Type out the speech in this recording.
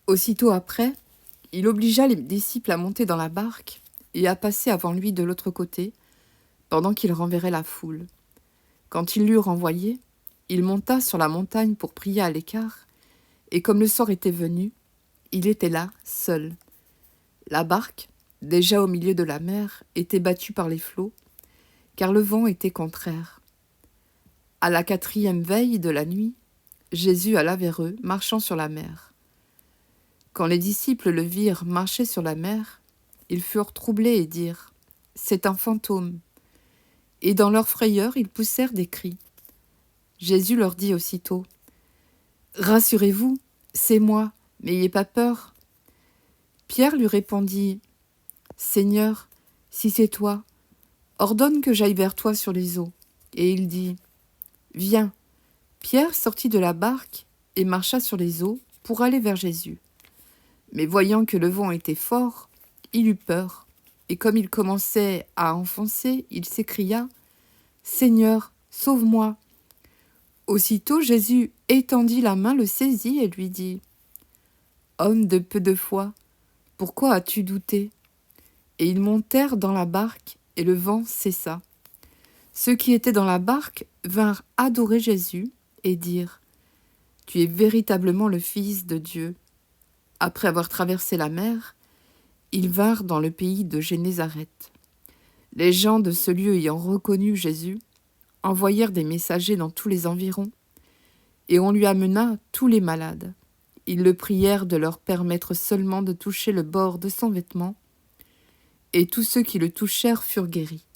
Aussitôt après, il obligea les disciples à monter dans la barque et à passer avant lui de l'autre côté, pendant qu'il renverrait la foule. Quand il l'eut renvoyé, il monta sur la montagne pour prier à l'écart, et comme le soir était venu, il était là, seul. La barque, déjà au milieu de la mer, était battue par les flots, car le vent était contraire. À la 4e veille de la nuit, Jésus alla vers eux, marchant sur la mer. Quand les disciples le virent marcher sur la mer, ils furent troublés et dirent : « C'est un fantôme !» Et dans leur frayeur, ils poussèrent des cris. Jésus leur dit aussitôt : « Rassurez-vous, c'est moi, n'ayez pas peur. » Pierre lui répondit : « Seigneur, si c'est toi, ordonne que j'aille vers toi sur les eaux. » Et il dit : « Viens. » Pierre sortit de la barque et marcha sur les eaux pour aller vers Jésus. Mais voyant que le vent était fort, il eut peur, et comme il commençait à enfoncer, il s'écria : « Seigneur, sauve-moi !» Aussitôt Jésus étendit la main, le saisit et lui dit : « Homme de peu de foi, pourquoi as-tu douté ?» Et ils montèrent dans la barque, et le vent cessa. Ceux qui étaient dans la barque vinrent adorer Jésus et dirent : « Tu es véritablement le Fils de Dieu. » Après avoir traversé la mer, ils vinrent dans le pays de Génézareth. Les gens de ce lieu ayant reconnu Jésus, envoyèrent des messagers dans tous les environs, et on lui amena tous les malades. Ils le prièrent de leur permettre seulement de toucher le bord de son vêtement, et tous ceux qui le touchèrent furent guéris.